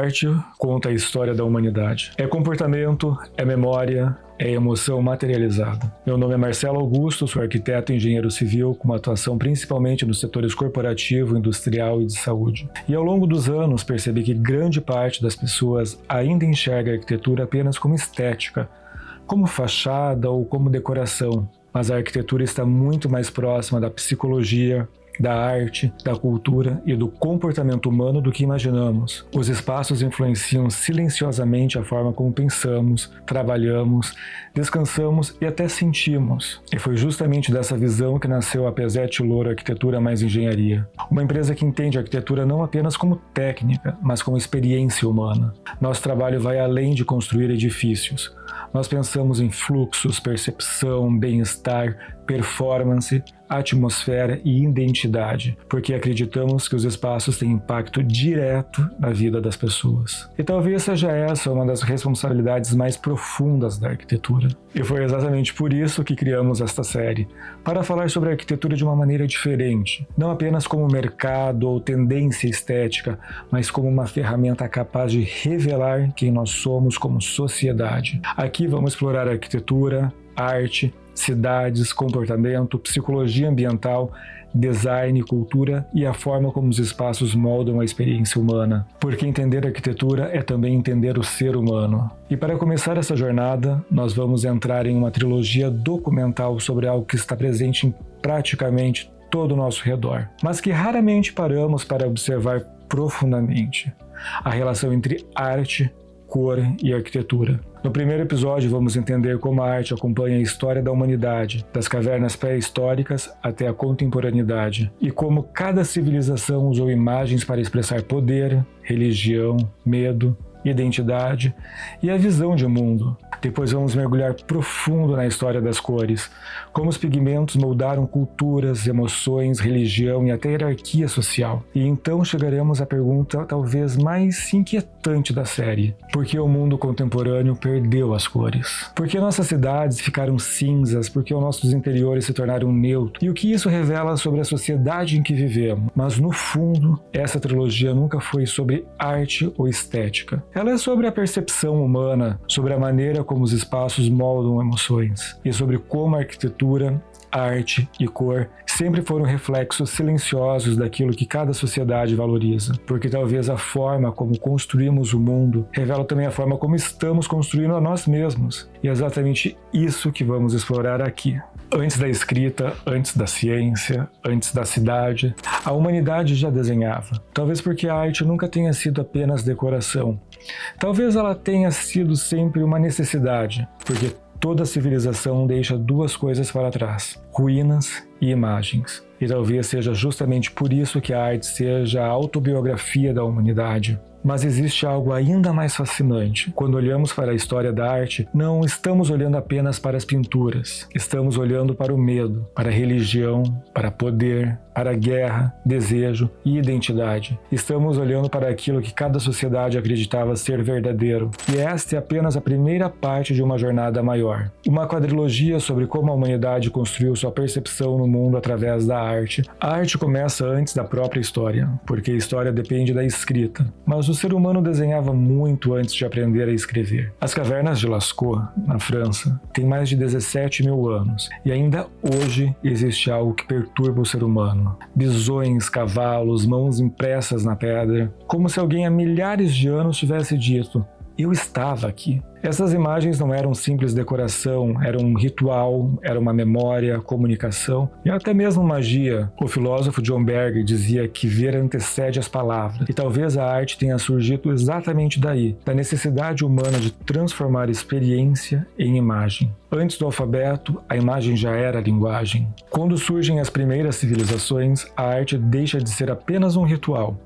arte conta a história da humanidade. É comportamento, é memória, é emoção materializada. Meu nome é Marcelo Augusto, sou arquiteto e engenheiro civil com uma atuação principalmente nos setores corporativo, industrial e de saúde. E ao longo dos anos percebi que grande parte das pessoas ainda enxerga a arquitetura apenas como estética, como fachada ou como decoração. Mas a arquitetura está muito mais próxima da psicologia, da arte, da cultura e do comportamento humano do que imaginamos. Os espaços influenciam silenciosamente a forma como pensamos, trabalhamos, descansamos e até sentimos. E foi justamente dessa visão que nasceu a Pesetti Louro Arquitetura mais Engenharia. Uma empresa que entende a arquitetura não apenas como técnica, mas como experiência humana. Nosso trabalho vai além de construir edifícios. Nós pensamos em fluxos, percepção, bem-estar, performance, atmosfera e identidade, porque acreditamos que os espaços têm impacto direto na vida das pessoas. E talvez seja essa uma das responsabilidades mais profundas da arquitetura. E foi exatamente por isso que criamos esta série, para falar sobre a arquitetura de uma maneira diferente, não apenas como mercado ou tendência estética, mas como uma ferramenta capaz de revelar quem nós somos como sociedade. Aqui vamos explorar arquitetura, arte, cidades, comportamento, psicologia ambiental, design, cultura e a forma como os espaços moldam a experiência humana. Porque entender a arquitetura é também entender o ser humano. E para começar essa jornada, nós vamos entrar em uma trilogia documental sobre algo que está presente em praticamente todo o nosso redor, mas que raramente paramos para observar profundamente: a relação entre arte, cor e arquitetura. No primeiro episódio, vamos entender como a arte acompanha a história da humanidade, das cavernas pré-históricas até a contemporaneidade, e como cada civilização usou imagens para expressar poder, religião, medo, identidade e a visão de mundo. Depois vamos mergulhar profundo na história das cores, como os pigmentos moldaram culturas, emoções, religião e até hierarquia social. E então chegaremos à pergunta talvez mais inquietante da série: por que o mundo contemporâneo perdeu as cores? Por que nossas cidades ficaram cinzas? Por que os nossos interiores se tornaram neutros? E o que isso revela sobre a sociedade em que vivemos? Mas no fundo, essa trilogia nunca foi sobre arte ou estética. Ela é sobre a percepção humana, sobre a maneira como os espaços moldam emoções e sobre como a arquitetura, arte e cor sempre foram reflexos silenciosos daquilo que cada sociedade valoriza, porque talvez a forma como construímos o mundo revela também a forma como estamos construindo a nós mesmos. E é exatamente isso que vamos explorar aqui. Antes da escrita, antes da ciência, antes da cidade, a humanidade já desenhava. Talvez porque a arte nunca tenha sido apenas decoração. Talvez ela tenha sido sempre uma necessidade, porque toda civilização deixa duas coisas para trás: ruínas e imagens. E talvez seja justamente por isso que a arte seja a autobiografia da humanidade. Mas existe algo ainda mais fascinante. Quando olhamos para a história da arte, não estamos olhando apenas para as pinturas. Estamos olhando para o medo, para a religião, para poder, para a guerra, desejo e identidade. Estamos olhando para aquilo que cada sociedade acreditava ser verdadeiro. E esta é apenas a primeira parte de uma jornada maior. Uma quadrilogia sobre como a humanidade construiu sua percepção no mundo através da arte. A arte começa antes da própria história, porque a história depende da escrita. Mas o ser humano desenhava muito antes de aprender a escrever. As cavernas de Lascaux, na França, têm mais de 17 mil anos, e ainda hoje existe algo que perturba o ser humano. Bisões, cavalos, mãos impressas na pedra, como se alguém há milhares de anos tivesse dito: "Eu estava aqui". Essas imagens não eram simples decoração, eram um ritual, era uma memória, comunicação e até mesmo magia. O filósofo John Berger dizia que ver antecede as palavras, e talvez a arte tenha surgido exatamente daí, da necessidade humana de transformar experiência em imagem. Antes do alfabeto, a imagem já era a linguagem. Quando surgem as primeiras civilizações, a arte deixa de ser apenas um ritual.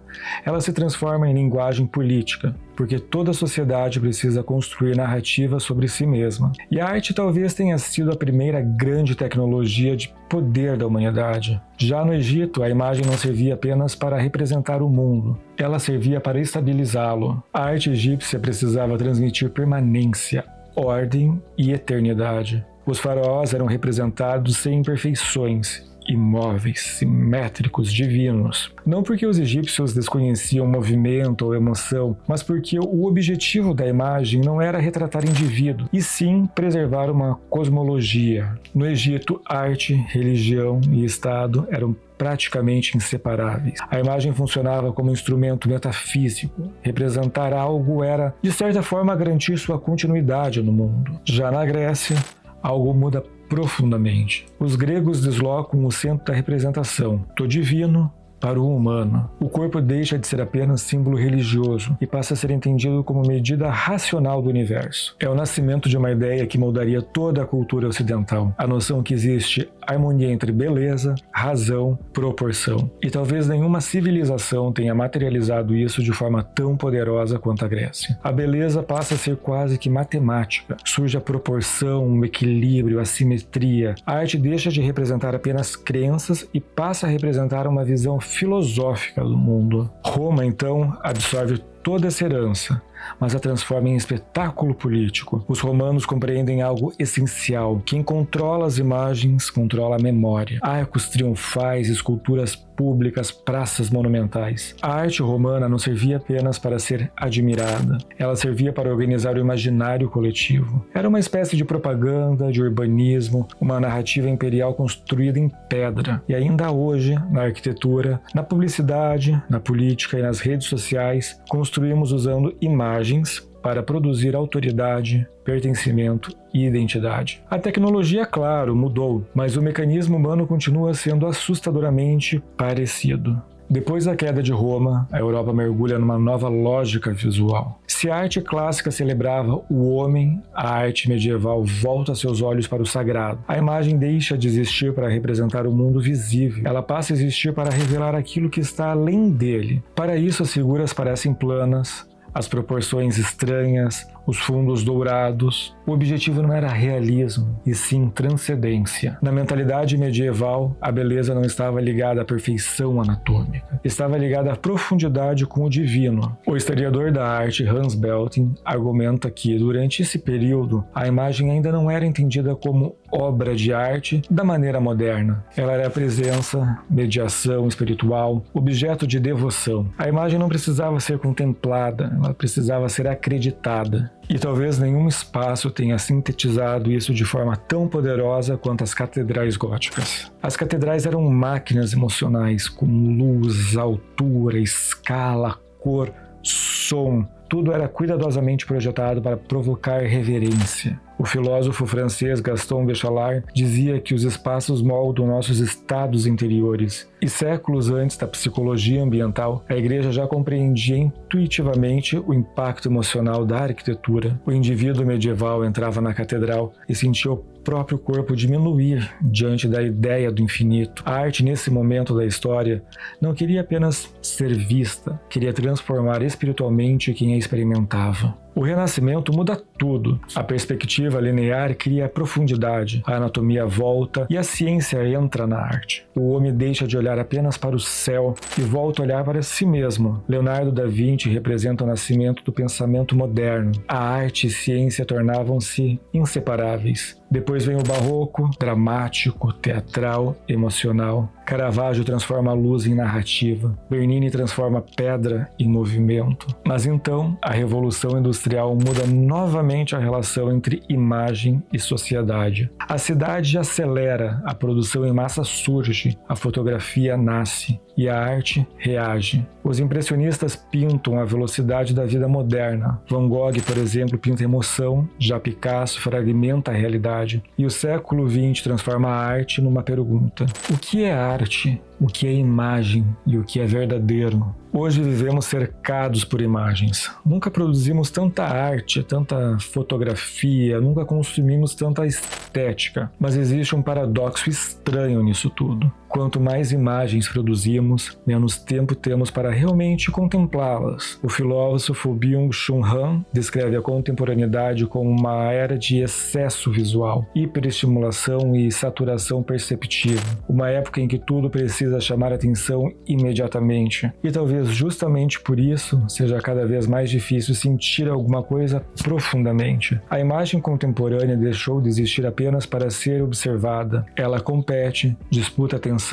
Ela se transforma em linguagem política, porque toda sociedade precisa construir narrativa sobre si mesma. E a arte talvez tenha sido a primeira grande tecnologia de poder da humanidade. Já no Egito, a imagem não servia apenas para representar o mundo, ela servia para estabilizá-lo. A arte egípcia precisava transmitir permanência, ordem e eternidade. Os faraós eram representados sem imperfeições, imóveis, simétricos, divinos. Não porque os egípcios desconheciam movimento ou emoção, mas porque o objetivo da imagem não era retratar indivíduo, e sim preservar uma cosmologia. No Egito, arte, religião e Estado eram praticamente inseparáveis. A imagem funcionava como instrumento metafísico. Representar algo era, de certa forma, garantir sua continuidade no mundo. Já na Grécia, algo muda profundamente. Os gregos deslocam o centro da representação, do divino para o humano. O corpo deixa de ser apenas símbolo religioso e passa a ser entendido como medida racional do universo. É o nascimento de uma ideia que moldaria toda a cultura ocidental, a noção que existe harmonia entre beleza, razão, proporção. E talvez nenhuma civilização tenha materializado isso de forma tão poderosa quanto a Grécia. A beleza passa a ser quase que matemática. Surge a proporção, o equilíbrio, a simetria. A arte deixa de representar apenas crenças e passa a representar uma visão filosófica do mundo. Roma, então, absorve toda essa herança, mas a transforma em espetáculo político. Os romanos compreendem algo essencial. Quem controla as imagens, controla a memória. Arcos triunfais, esculturas públicas, praças monumentais. A arte romana não servia apenas para ser admirada. Ela servia para organizar o imaginário coletivo. Era uma espécie de propaganda, de urbanismo, uma narrativa imperial construída em pedra. E ainda hoje, na arquitetura, na publicidade, na política e nas redes sociais, construímos usando imagens para produzir autoridade, pertencimento e identidade. A tecnologia, claro, mudou, mas o mecanismo humano continua sendo assustadoramente parecido. Depois da queda de Roma, a Europa mergulha numa nova lógica visual. Se a arte clássica celebrava o homem, a arte medieval volta seus olhos para o sagrado. A imagem deixa de existir para representar o mundo visível. Ela passa a existir para revelar aquilo que está além dele. Para isso, as figuras parecem planas, as proporções estranhas, os fundos dourados. O objetivo não era realismo, e sim transcendência. Na mentalidade medieval, a beleza não estava ligada à perfeição anatômica, estava ligada à profundidade com o divino. O historiador da arte Hans Belting argumenta que, durante esse período, a imagem ainda não era entendida como obra de arte da maneira moderna. Ela era presença, mediação espiritual, objeto de devoção. A imagem não precisava ser contemplada, ela precisava ser acreditada. E talvez nenhum espaço tenha sintetizado isso de forma tão poderosa quanto as catedrais góticas. As catedrais eram máquinas emocionais, com luz, altura, escala, cor, som. Tudo era cuidadosamente projetado para provocar reverência. O filósofo francês Gaston Bachelard dizia que os espaços moldam nossos estados interiores. E séculos antes da psicologia ambiental, a igreja já compreendia intuitivamente o impacto emocional da arquitetura. O indivíduo medieval entrava na catedral e sentia o próprio corpo diminuir diante da ideia do infinito. A arte, nesse momento da história, não queria apenas ser vista, queria transformar espiritualmente quem a experimentava. O Renascimento muda tudo. A perspectiva linear cria profundidade, a anatomia volta e a ciência entra na arte. O homem deixa de olhar apenas para o céu e volta a olhar para si mesmo. Leonardo da Vinci representa o nascimento do pensamento moderno. A arte e ciência tornavam-se inseparáveis. Depois vem o barroco, dramático, teatral, emocional. Caravaggio transforma a luz em narrativa. Bernini transforma pedra em movimento. Mas então, a Revolução Industrial muda novamente a relação entre imagem e sociedade. A cidade acelera, a produção em massa surge, a fotografia nasce e a arte reage. Os impressionistas pintam a velocidade da vida moderna. Van Gogh, por exemplo, pinta emoção, já Picasso fragmenta a realidade. E o século XX transforma a arte numa pergunta: o que é arte? O que é imagem e o que é verdadeiro? Hoje vivemos cercados por imagens. Nunca produzimos tanta arte, tanta fotografia, nunca consumimos tanta estética. Mas existe um paradoxo estranho nisso tudo. Quanto mais imagens produzimos, menos tempo temos para realmente contemplá-las. O filósofo Byung-Chul Han descreve a contemporaneidade como uma era de excesso visual, hiperestimulação e saturação perceptiva, uma época em que tudo precisa chamar atenção imediatamente. E talvez justamente por isso seja cada vez mais difícil sentir alguma coisa profundamente. A imagem contemporânea deixou de existir apenas para ser observada. Ela compete, disputa atenção,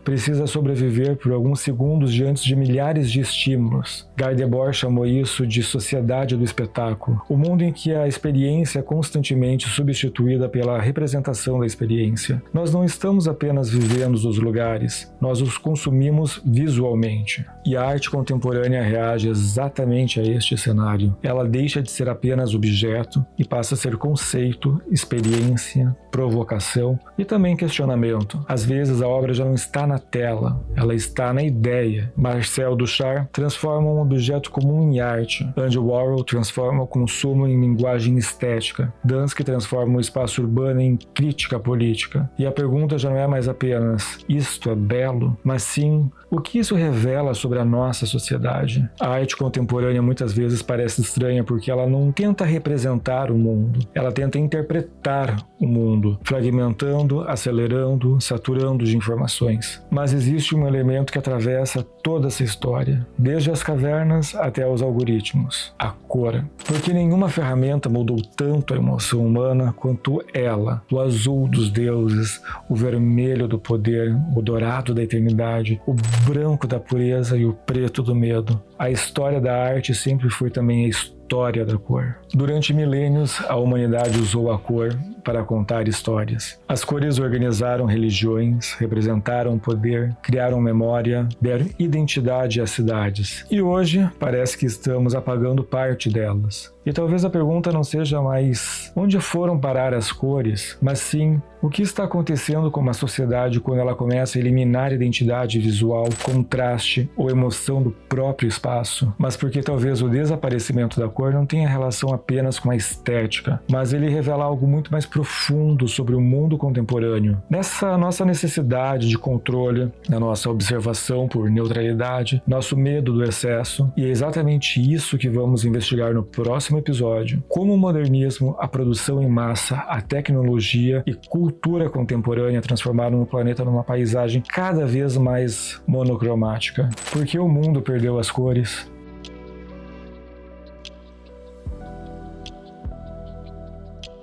precisa sobreviver por alguns segundos diante de milhares de estímulos. Guy Debord chamou isso de sociedade do espetáculo, o mundo em que a experiência é constantemente substituída pela representação da experiência. Nós não estamos apenas vivendo os lugares, nós os consumimos visualmente. E a arte contemporânea reage exatamente a este cenário. Ela deixa de ser apenas objeto e passa a ser conceito, experiência, provocação e também questionamento. Às vezes a obra já não está na tela, ela está na ideia. Marcel Duchamp transforma um objeto comum em arte. Andy Warhol transforma o consumo em linguagem estética. Dansky transforma o espaço urbano em crítica política. E a pergunta já não é mais apenas isto é belo, mas sim o que isso revela sobre a nossa sociedade. A arte contemporânea muitas vezes parece estranha porque ela não tenta representar o mundo, ela tenta interpretar o mundo, fragmentando, acelerando, saturando de informações. Mas existe um elemento que atravessa toda essa história, desde as cavernas até os algoritmos: a cor. Porque nenhuma ferramenta mudou tanto a emoção humana quanto ela. O azul dos deuses, o vermelho do poder, o dourado da eternidade, o branco da pureza e o preto do medo. A história da arte sempre foi também a história da cor. Durante milênios, a humanidade usou a cor para contar histórias. As cores organizaram religiões, representaram poder, criaram memória, deram identidade às cidades. E hoje, parece que estamos apagando parte delas. E talvez a pergunta não seja mais onde foram parar as cores, mas sim o que está acontecendo com uma sociedade quando ela começa a eliminar identidade visual, contraste ou emoção do próprio espaço. Mas porque talvez o desaparecimento da cor não tenha relação apenas com a estética, mas ele revela algo muito mais profundo sobre o mundo contemporâneo. Nessa nossa necessidade de controle, na nossa observação por neutralidade, nosso medo do excesso, e é exatamente isso que vamos investigar no próximo episódio. Como o modernismo, a produção em massa, a tecnologia e cultura contemporânea transformaram o planeta numa paisagem cada vez mais monocromática. Por que o mundo perdeu as cores?